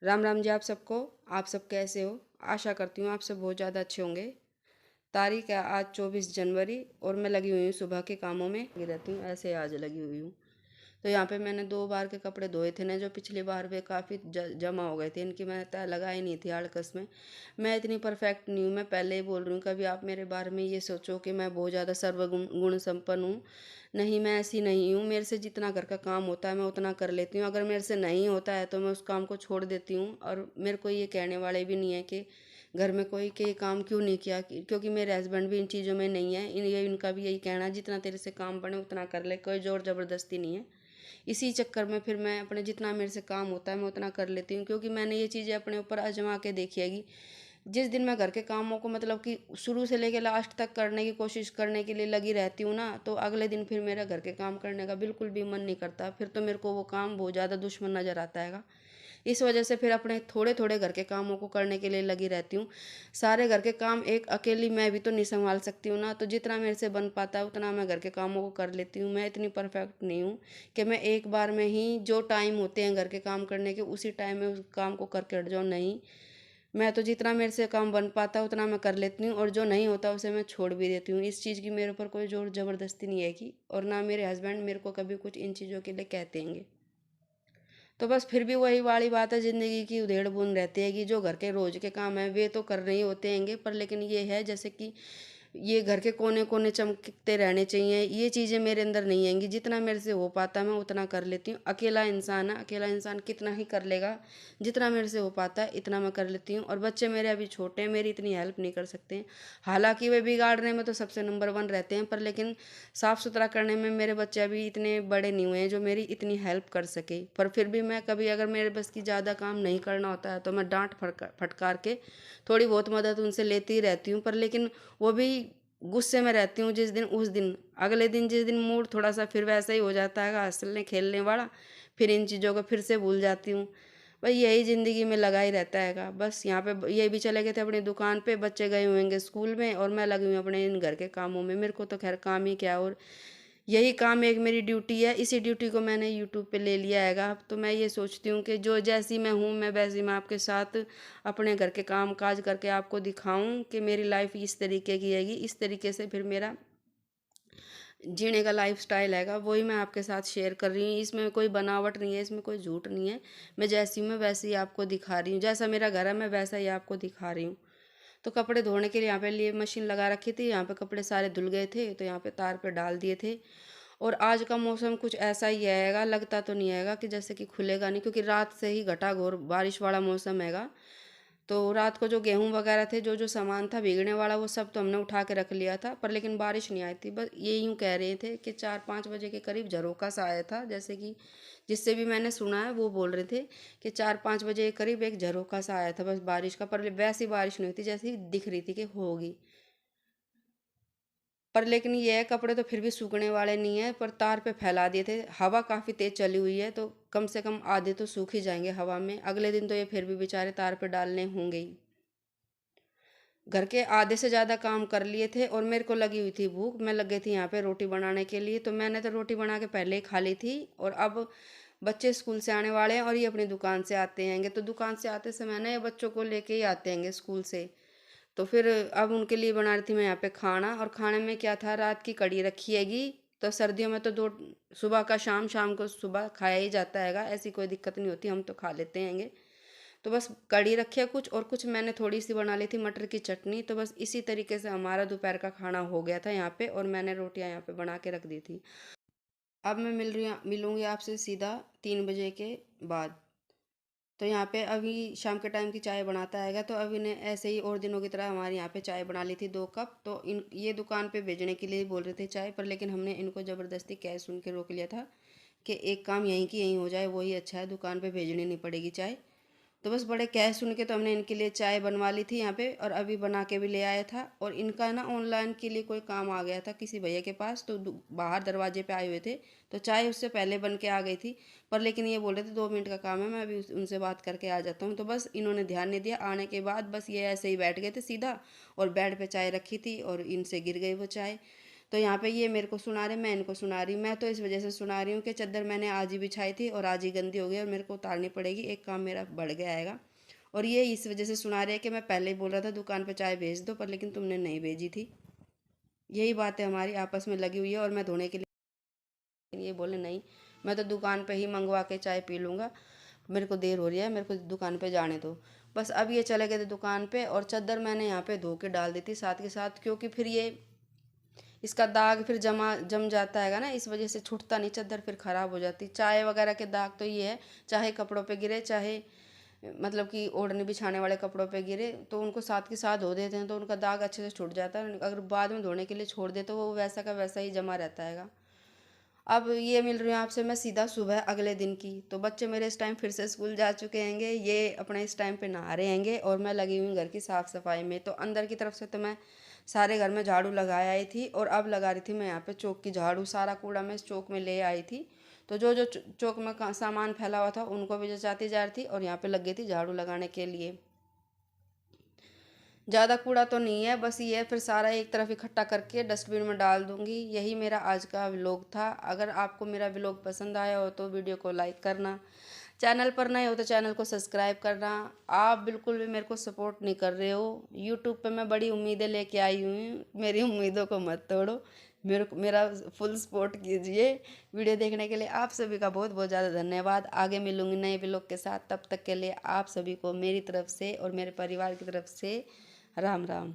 राम राम जी आप सबको। आप सब कैसे हो? आशा करती हूँ आप सब बहुत ज़्यादा अच्छे होंगे। तारीख है आज 24 जनवरी और मैं लगी हुई हूँ सुबह के कामों में लगी रहती हूँ, ऐसे आज लगी हुई हूँ। तो यहाँ पे मैंने 2 बार के कपड़े धोए थे ना, जो पिछली बार वे काफ़ी जमा हो गए थे, इनकी मैं तह लगाई नहीं थी आड़कस में। मैं इतनी परफेक्ट नहीं हूँ, मैं पहले ही बोल रही हूँ, कभी आप मेरे बारे में ये सोचो कि मैं बहुत ज़्यादा सर्वगुण गुण संपन्न हूँ। नहीं, मैं ऐसी नहीं हूँ। मेरे से जितना घर का काम होता है मैं उतना कर लेती हूँ, अगर मेरे से नहीं होता है तो मैं उस काम को छोड़ देती हूँ। और मेरे को ये कहने वाले भी नहीं है कि घर में कोई के काम क्यों नहीं किया, क्योंकि मेरे हस्बैंड भी इन चीज़ों में नहीं है। ये इनका भी यही कहना है, जितना तेरे से काम बने उतना कर ले, कोई ज़ोर ज़बरदस्ती नहीं है। इसी चक्कर में फिर मैं अपने जितना मेरे से काम होता है मैं उतना कर लेती हूँ, क्योंकि मैंने ये चीज़ें अपने ऊपर आजमा के देखी हैगी। जिस दिन मैं घर के कामों को मतलब कि शुरू से लेकर लास्ट तक करने की कोशिश करने के लिए लगी रहती हूँ ना, तो अगले दिन फिर मेरा घर के काम करने का बिल्कुल भी मन नहीं करता। फिर तो मेरे को वो काम बहुत ज़्यादा दुश्मन नज़र आता है। इस वजह से फिर अपने थोड़े थोड़े घर के कामों को करने के लिए लगी रहती हूँ। सारे घर के काम एक अकेली मैं भी तो नहीं संभाल सकती हूँ ना, तो जितना मेरे से बन पाता है उतना मैं घर के कामों को कर लेती हूँ। मैं इतनी परफेक्ट नहीं हूँ कि मैं एक बार में ही जो टाइम होते हैं घर के काम करने के उसी टाइम में उस काम को करके हट जाऊँ, नहीं। मैं तो जितना मेरे से काम बन पाता है उतना मैं कर लेती हूँ, और जो नहीं होता उसे मैं छोड़ भी देती हूँ। इस चीज़ की मेरे ऊपर कोई जोर ज़बरदस्ती नहीं है कि, और ना मेरे हस्बैंड मेरे को कभी कुछ इन चीज़ों के लिए कहते हैं। तो बस फिर भी वही वाली बात है, ज़िंदगी की उधेड़ बुन रहती है कि जो घर के रोज़ के काम है वे तो कर रही होते हैंगे, पर लेकिन ये है जैसे कि ये घर के कोने कोने चमकते रहने चाहिए, ये चीज़ें मेरे अंदर नहीं आएंगी। जितना मेरे से हो पाता है मैं उतना कर लेती हूँ। अकेला इंसान है, अकेला इंसान कितना ही कर लेगा। जितना मेरे से हो पाता है इतना मैं कर लेती हूँ, और बच्चे मेरे अभी छोटे हैं, मेरी इतनी हेल्प नहीं कर सकते हैं। हालांकि वे बिगाड़ने में तो सबसे नंबर वन रहते हैं, पर लेकिन साफ़ सुथरा करने में मेरे बच्चे अभी इतने बड़े नहीं हुए हैं जो मेरी इतनी हेल्प कर सके। पर फिर भी मैं कभी अगर मेरे बस की ज़्यादा काम नहीं करना होता है तो मैं डांट फटकार के थोड़ी बहुत मदद उनसे लेती ही रहती हूँ। पर लेकिन वो भी गुस्से में रहती हूँ जिस दिन उस दिन। अगले दिन जिस दिन मूड थोड़ा सा फिर वैसा ही हो जाता है हंसने खेलने वाला, फिर इन चीज़ों को फिर से भूल जाती हूँ। भाई यही ज़िंदगी में लगा ही रहता है। बस यहाँ पे ये भी चले गए थे अपनी दुकान पे, बच्चे गए हुएंगे स्कूल में और मैं लगी हूँ अपने इन घर के कामों में। मेरे को तो खैर काम ही क्या, और यही काम एक मेरी ड्यूटी है। इसी ड्यूटी को मैंने यूट्यूब पे ले लिया हैगा। अब तो मैं ये सोचती हूँ कि जो जैसी मैं हूँ मैं वैसी मैं आपके साथ अपने घर के काम काज करके आपको दिखाऊं कि मेरी लाइफ इस तरीके की हैगी। इस तरीके से फिर मेरा जीने का लाइफ स्टाइल हैगा, वही मैं आपके साथ शेयर कर रही हूँ। इसमें कोई बनावट नहीं है, इसमें कोई झूठ नहीं है। मैं जैसी हूँ मैं वैसे ही आपको दिखा रही हूँ, जैसा मेरा घर है मैं वैसा ही आपको दिखा रही हूँ। तो कपड़े धोने के लिए यहाँ पे लिए मशीन लगा रखी थी, यहाँ पे कपड़े सारे धुल गए थे तो यहाँ पे तार पे डाल दिए थे। और आज का मौसम कुछ ऐसा ही आएगा, लगता तो नहीं आएगा कि जैसे कि खुलेगा नहीं, क्योंकि रात से ही घटा घोर बारिश वाला मौसम हैगा। तो रात को जो गेहूं वगैरह थे, जो जो सामान था भीगने वाला, वो सब तो हमने उठा के रख लिया था, पर लेकिन बारिश नहीं आई थी। बस ये यूँ कह रहे थे कि 4-5 बजे के करीब झरोका सा आया था, जैसे कि जिससे भी मैंने सुना है वो बोल रहे थे कि 4-5 बजे के करीब एक झरोका सा आया था बस बारिश का, पर वैसी बारिश नहीं हुई थी जैसी दिख रही थी कि होगी। पर लेकिन ये है कपड़े तो फिर भी सूखने वाले नहीं है, पर तार पे फैला दिए थे। हवा काफ़ी तेज़ चली हुई है तो कम से कम आधे तो सूख ही जाएंगे हवा में। अगले दिन तो ये फिर भी बेचारे तार पे डालने होंगे ही। घर के आधे से ज़्यादा काम कर लिए थे और मेरे को लगी हुई थी भूख। मैं लग गई थी यहाँ पे रोटी बनाने के लिए, तो मैंने तो रोटी बना के पहले ही खा ली थी। और अब बच्चे स्कूल से आने वाले हैं और ये अपनी दुकान से आते हैंगे, तो दुकान से आते समय ना ये बच्चों को लेके ही आते हैंगे स्कूल से। तो फिर अब उनके लिए बना रही थी मैं यहाँ पे खाना, और खाने में क्या था, रात की कढ़ी रखी हैगी। तो सर्दियों में तो दो, सुबह का शाम, शाम को सुबह खाया ही जाता हैगा, ऐसी कोई दिक्कत नहीं होती, हम तो खा लेते हैंगे। तो बस कढ़ी रखी है कुछ, और कुछ मैंने थोड़ी सी बना ली थी मटर की चटनी। तो बस इसी तरीके से हमारा दोपहर का खाना हो गया था यहाँ पे, और मैंने रोटियाँ यहाँ पे बना के रख दी थी। अब मैं मिलूंगी आपसे सीधा 3 बजे के बाद। तो यहाँ पे अभी शाम के टाइम की चाय बनाता हैगा, तो अभी ने ऐसे ही और दिनों की तरह हमारे यहाँ पे चाय बना ली थी 2 कप। तो इन ये दुकान पे भेजने के लिए बोल रहे थे चाय, पर लेकिन हमने इनको ज़बरदस्ती कह सुन के रोक लिया था कि एक काम यहीं की यहीं हो जाए वही अच्छा है, दुकान पे भेजनी नहीं पड़ेगी चाय। तो बस बड़े कह सुन के तो हमने इनके लिए चाय बनवा ली थी यहाँ पे, और अभी बना के भी ले आया था। और इनका ना ऑनलाइन के लिए कोई काम आ गया था किसी भैया के पास, तो बाहर दरवाजे पे आए हुए थे, तो चाय उससे पहले बन के आ गई थी। पर लेकिन ये बोल रहे थे 2 मिनट का काम है, मैं अभी उनसे बात करके आ जाता हूँ। तो बस इन्होंने ध्यान नहीं दिया, आने के बाद बस ये ऐसे ही बैठ गए थे सीधा, और बेड पे चाय रखी थी और इनसे गिर गई वो चाय। तो यहाँ पे ये मेरे को सुना रहे, मैं इनको सुना रही हूँ। मैं तो इस वजह से सुना रही हूँ कि चादर मैंने आज ही बिछाई थी और आज ही गंदी हो गई और मेरे को उतारनी पड़ेगी, एक काम मेरा बढ़ गया आएगा। और ये इस वजह से सुना रहे हैं कि मैं पहले ही बोल रहा था दुकान पे चाय भेज दो, पर लेकिन तुमने नहीं भेजी थी। यही बात है हमारी आपस में लगी हुई है। और मैं धोने के लिए ये बोले नहीं, मैं तो दुकान पे ही मंगवा के चाय पी लूँगा, मेरे को देर हो रही है, मेरे को दुकान पे जाने दो। बस अब ये चले गए थे दुकान पे और चादर मैंने यहाँ पे धो के डाल दी थी साथ के साथ, क्योंकि फिर ये इसका दाग फिर जम जाता हैगा ना, इस वजह से छूटता नहीं चादर, फिर ख़राब हो जाती। चाय वगैरह के दाग तो ये है, चाहे कपड़ों पे गिरे, चाहे मतलब कि ओढ़ने बिछाने वाले कपड़ों पे गिरे, तो उनको साथ के साथ धो देते हैं तो उनका दाग अच्छे से छूट जाता है। अगर बाद में धोने के लिए छोड़ दे तो वो वैसा का वैसा ही जमा रहता हैगा। अब ये मिल रही हूँ आपसे मैं सीधा सुबह अगले दिन की। तो बच्चे मेरे इस टाइम फिर से स्कूल जा चुके हैंगे, ये अपने इस टाइम पे नहा रहे हैंगे और मैं लगी हुई घर की साफ़ सफाई में। तो अंदर की तरफ से तो मैं सारे घर में झाड़ू लगाया आई थी और अब लगा रही थी मैं यहाँ पे चौक की झाड़ू। सारा कूड़ा मैं इस चौक में ले आई थी, तो जो जो चौक में सामान फैला हुआ था उनको भी जचाती जा रही थी और यहाँ पे लग गई थी झाड़ू लगाने के लिए। ज़्यादा कूड़ा तो नहीं है, बस ये फिर सारा एक तरफ इकट्ठा करके डस्टबिन में डाल दूँगी। यही मेरा आज का व्लॉग था। अगर आपको मेरा व्लॉग पसंद आया हो तो वीडियो को लाइक करना, चैनल पर नए हो तो चैनल को सब्सक्राइब करना। आप बिल्कुल भी मेरे को सपोर्ट नहीं कर रहे हो। यूट्यूब पे मैं बड़ी उम्मीदें लेके आई हुई हूँ, मेरी उम्मीदों को मत तोड़ो, मेरा फुल सपोर्ट कीजिए। वीडियो देखने के लिए आप सभी का बहुत बहुत ज़्यादा धन्यवाद। आगे मिलूँगी नए व्लॉग के साथ, तब तक के लिए आप सभी को मेरी तरफ से और मेरे परिवार की तरफ से राम राम।